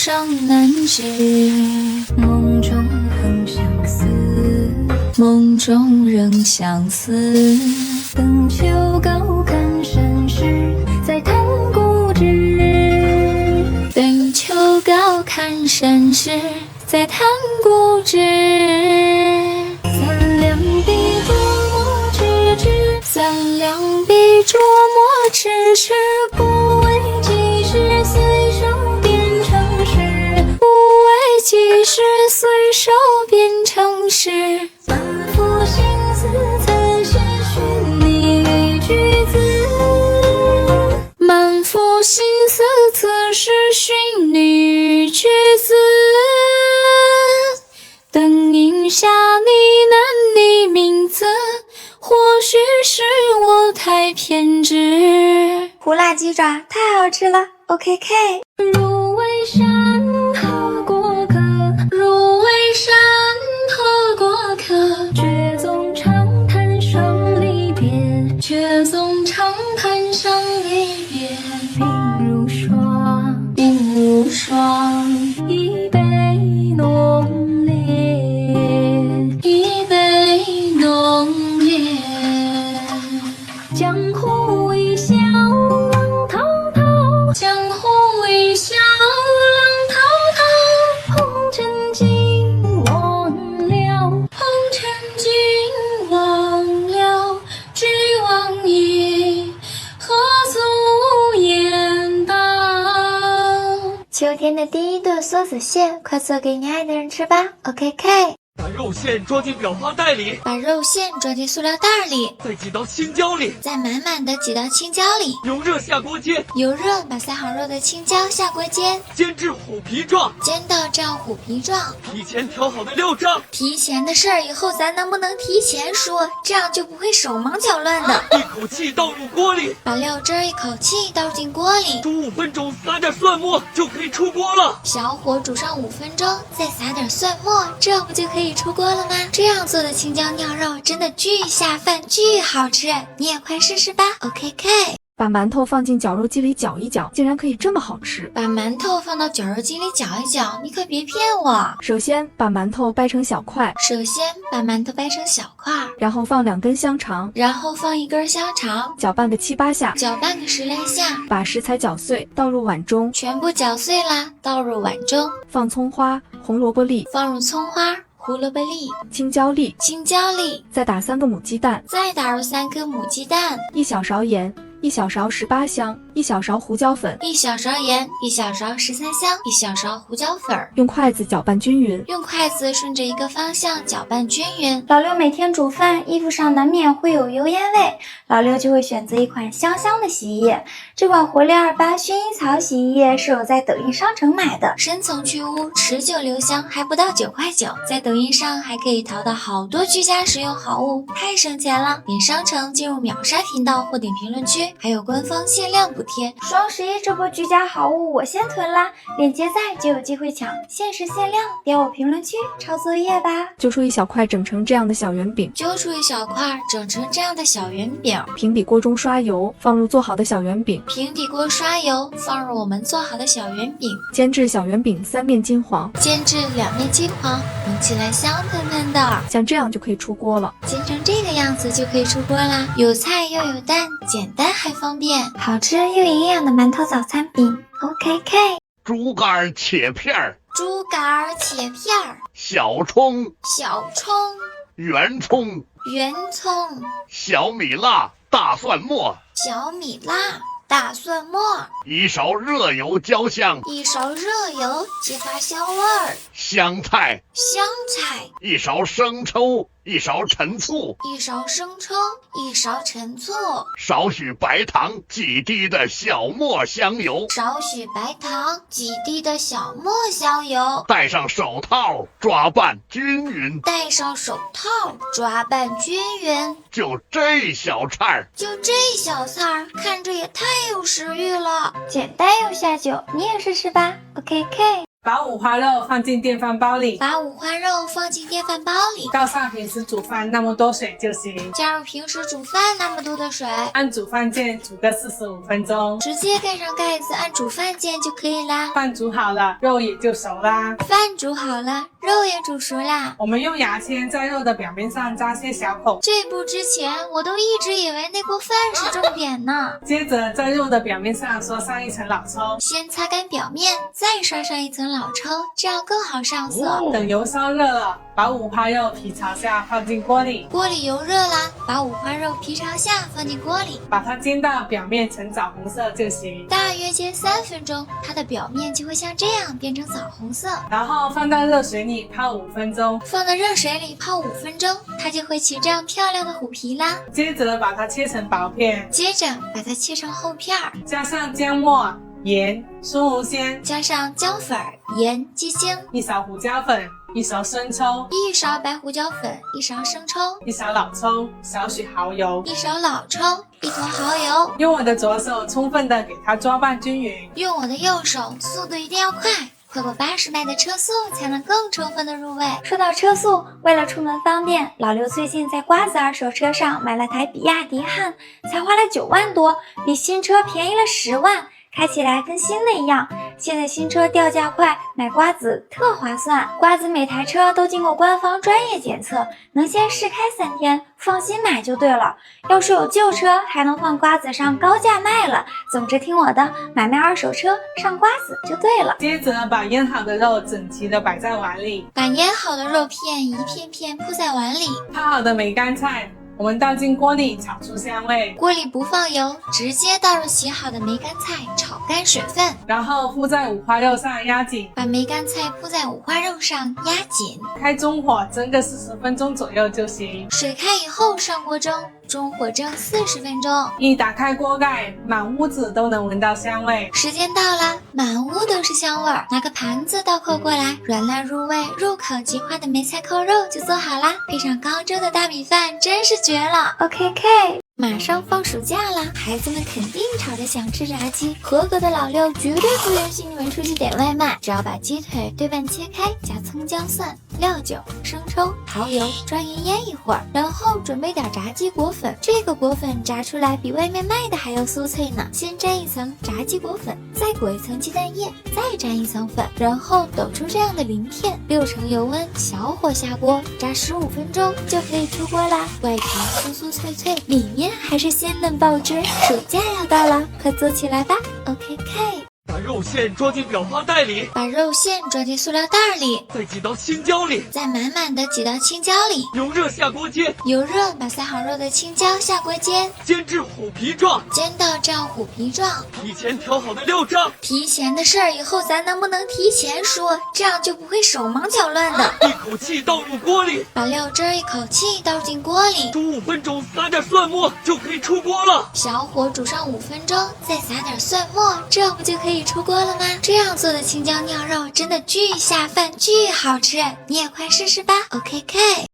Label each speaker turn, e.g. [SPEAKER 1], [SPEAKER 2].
[SPEAKER 1] 上难知。梦中仍相思，梦中仍相思。等秋高看山势，再谈故知。等秋高看山势，再谈故知。三两笔琢磨迟迟，三两笔琢磨迟迟，不为几时随手变成诗，不为几时随手变成诗。满腹心思才写寻你一句子，满腹心思此时寻你一句子。灯影下呢喃你名字，或许是我太偏执。
[SPEAKER 2] 胡辣鸡爪太好吃了 ，OKK。
[SPEAKER 1] 入围山河过客，入围山河过客，却纵长叹生离别，却纵长叹生离别。鬓如霜，鬓如霜，一杯浓烈，一杯浓烈。江湖一笑浪滔滔，江湖一笑浪滔滔。红尘尽忘了，红尘尽忘了，俱往矣，何足言道。
[SPEAKER 2] 秋天的第一顿梭子蟹，快做给你爱的人吃吧 ，OKK。
[SPEAKER 3] 把肉馅装进裱花袋里，
[SPEAKER 1] 把肉馅装进塑料袋里，
[SPEAKER 3] 再挤到青椒里，
[SPEAKER 1] 再满满的挤到青椒里。
[SPEAKER 3] 油热下锅煎，
[SPEAKER 1] 油热把塞好肉的青椒下锅煎，
[SPEAKER 3] 煎至虎皮状，
[SPEAKER 1] 煎到这样虎皮状。
[SPEAKER 3] 提前调好的料渣，
[SPEAKER 1] 提前的事儿以后咱能不能提前说，这样就不会手忙脚乱的。
[SPEAKER 3] 一口气倒入锅里，
[SPEAKER 1] 把料汁儿一口气倒进锅里，
[SPEAKER 3] 煮5分钟，撒点蒜末就可以出锅了。
[SPEAKER 1] 小火煮上5分钟，再撒点蒜末，这不就可以出锅了吗？这样做的青椒尿肉真的巨下饭，巨好吃，你也快试试吧 ，OKK。
[SPEAKER 4] 把馒头放进绞肉机里搅一搅，竟然可以这么好吃！
[SPEAKER 1] 把馒头放到绞肉机里搅一搅，你可别骗我。
[SPEAKER 4] 首先把馒头掰成小块，然后放2根香肠，
[SPEAKER 1] 然后放1根香肠，
[SPEAKER 4] 搅拌个7、8下，
[SPEAKER 1] 搅拌个10来下，
[SPEAKER 4] 把食材搅碎，倒入碗中，
[SPEAKER 1] 全部搅碎啦，倒入碗中，
[SPEAKER 4] 放葱花、红萝卜粒，
[SPEAKER 1] 放入葱花、胡萝卜粒、
[SPEAKER 4] 青椒粒，再打3个母鸡蛋，
[SPEAKER 1] 再打入3颗母鸡蛋
[SPEAKER 4] ，1小勺盐，1小勺18香，1小勺胡椒粉
[SPEAKER 1] ，1小勺盐，1小勺13香，1小勺胡椒粉，
[SPEAKER 4] 用筷子搅拌均匀，
[SPEAKER 1] 用筷子顺着一个方向搅拌均匀。
[SPEAKER 2] 老六每天煮饭，衣服上难免会有油烟味，老六就会选择一款香香的洗衣液。这款活力28薰衣草洗衣液是我在抖音商城买的，
[SPEAKER 1] 深层去污，持久留香，还不到9块9，在抖音上还可以淘到好多居家实用好物，太省钱了！点商城进入秒杀频道或点评论区，还有官方限量补贴。
[SPEAKER 2] 双11这波居家好物我先囤啦，链接在就有机会抢，限时限量，点我评论区抄作业吧。
[SPEAKER 4] 揪出1小块整成这样的小圆饼，平底锅中刷油，放入做好的小圆饼，
[SPEAKER 1] 平底锅刷油，放入我们做好的小圆饼，
[SPEAKER 4] 煎至小圆饼3面金黄，
[SPEAKER 1] 煎至2面金黄，闻起来香喷喷的，
[SPEAKER 4] 像这样就可以出锅了。
[SPEAKER 1] 煎成这个样子就可以出锅啦，有菜又有蛋，简单还方便，
[SPEAKER 2] 好吃又营养的馒头早餐饼 ，OKK。
[SPEAKER 5] 猪肝切片儿，
[SPEAKER 1] 猪肝切片儿，
[SPEAKER 5] 小葱、
[SPEAKER 1] 小葱、
[SPEAKER 5] 圆葱、
[SPEAKER 1] 圆葱、
[SPEAKER 5] 小米辣、大蒜末，
[SPEAKER 1] 小米辣、大蒜末
[SPEAKER 5] 1勺热油焦香
[SPEAKER 1] ，1勺热油激发香味儿，
[SPEAKER 5] 香菜
[SPEAKER 1] 1
[SPEAKER 5] 勺生抽，1勺陈醋
[SPEAKER 1] ，1勺生抽，1勺陈醋，
[SPEAKER 5] 少许白糖，几滴的小磨香油，
[SPEAKER 1] 少许白糖，几滴的小磨香油，
[SPEAKER 5] 戴上手套抓拌均匀，
[SPEAKER 1] 戴上手套抓拌均匀。
[SPEAKER 5] 就这小菜儿，
[SPEAKER 1] 就这小菜儿，看着也太有食欲了，
[SPEAKER 2] 简单又下酒，你也试试吧 ，OKK。
[SPEAKER 6] 把五花肉放进电饭煲里，
[SPEAKER 2] 把五花肉放进电饭煲里，
[SPEAKER 6] 倒上平时煮饭那么多水就行，
[SPEAKER 2] 加入平时煮饭那么多的水，
[SPEAKER 6] 按煮饭键煮个45分钟，
[SPEAKER 2] 直接盖上盖子，按煮饭键就可以啦。
[SPEAKER 6] 饭煮好了，肉也就熟啦。
[SPEAKER 2] 饭煮好了，肉也煮熟啦。
[SPEAKER 6] 我们用牙签在肉的表面上扎些小孔，
[SPEAKER 2] 这步之前我都一直以为那锅饭是重点呢。
[SPEAKER 6] 接着在肉的表面上刷上一层老抽，
[SPEAKER 2] 先擦干表面，再刷上一层老抽，这样更好上色。
[SPEAKER 6] 等油烧热了，把五花肉皮朝下放进锅里，
[SPEAKER 2] 锅里油热啦，把五花肉皮朝下放进锅里，
[SPEAKER 6] 把它煎到表面呈枣红色就行。
[SPEAKER 2] 大约煎3分钟，它的表面就会像这样变成枣红色。
[SPEAKER 6] 然后放到热水里泡5分钟，
[SPEAKER 2] 放到热水里泡5分钟，它就会起这样漂亮的虎皮啦。
[SPEAKER 6] 接着把它切成薄片，
[SPEAKER 2] 接着把它切成厚片儿，
[SPEAKER 6] 加上姜末、盐、松露鲜，
[SPEAKER 2] 加上姜粉、盐、鸡精，
[SPEAKER 6] 1勺胡椒粉，1勺生抽
[SPEAKER 2] 1勺白胡椒粉，1勺生抽
[SPEAKER 6] ，1勺老抽，少许蚝油，
[SPEAKER 2] 1勺老抽，1坨蚝油。
[SPEAKER 6] 用我的左手充分的给它抓拌均匀，
[SPEAKER 2] 用我的右手，速度一定要快，快过80迈的车速才能更充分的入味。说到车速，为了出门方便，老刘最近在瓜子二手车上买了台比亚迪汉，才花了9万多，比新车便宜了10万。开起来跟新的一样，现在新车掉价快，买瓜子特划算。瓜子每台车都经过官方专业检测，能先试开3天，放心买就对了。要是有旧车，还能放瓜子上高价卖了。总之听我的，买卖二手车上瓜子就对了。
[SPEAKER 6] 接着把腌好的肉整齐的摆在碗里，
[SPEAKER 2] 把腌好的肉片一片片铺在碗里，
[SPEAKER 6] 泡好的梅干菜我们倒进锅里炒出香味，
[SPEAKER 2] 锅里不放油，直接倒入洗好的梅干菜，炒干水分，
[SPEAKER 6] 然后铺在五花肉上压紧，
[SPEAKER 2] 把梅干菜铺在五花肉上压紧，
[SPEAKER 6] 开中火蒸个40分钟左右就行。
[SPEAKER 2] 水开以后上锅蒸，中火蒸40分钟。
[SPEAKER 6] 一打开锅盖，满屋子都能闻到香味。
[SPEAKER 2] 时间到了，满屋都是香味儿。拿个盘子倒扣过来，软烂入味、入口即化的梅菜扣肉就做好啦，配上高州的大米饭，真是绝了。OK，马上放暑假啦，孩子们肯定吵着想吃炸鸡。合格的老六绝对不允许你们出去点外卖，只要把鸡腿对半切开，加葱姜蒜、料酒、生抽、蚝油，抓匀腌一会儿，然后准备点炸鸡果粉。这个果粉炸出来比外面卖的还要酥脆呢。先沾一层炸鸡果粉，再裹一层鸡蛋液，再沾一层粉，然后抖出这样的鳞片，6成油温，小火下锅炸15分钟就可以出锅啦。外皮酥酥脆脆，里面还是鲜嫩爆汁。暑假要到了，快做起来吧。OK，
[SPEAKER 3] 把肉馅装进裱花袋里，
[SPEAKER 2] 把肉馅装进塑料袋里，
[SPEAKER 3] 再挤到青椒里，
[SPEAKER 2] 再满满的挤到青椒里。
[SPEAKER 3] 油热下锅煎，
[SPEAKER 2] 油热把塞好肉的青椒下锅煎，
[SPEAKER 3] 煎至虎皮状，
[SPEAKER 2] 煎到这样虎皮状。
[SPEAKER 3] 提前调好的料渣，
[SPEAKER 2] 提前的事儿以后咱能不能提前说，这样就不会手忙脚乱的。
[SPEAKER 3] 一口气倒入锅里，
[SPEAKER 2] 把料汁一口气倒进锅里，
[SPEAKER 3] 煮5分钟，撒点蒜末就可以出锅了。
[SPEAKER 2] 小火煮上5分钟，再撒点蒜末，这不就可以出锅了吗？这样做的青椒尿肉真的巨下饭，巨好吃，你也快试试吧。OK。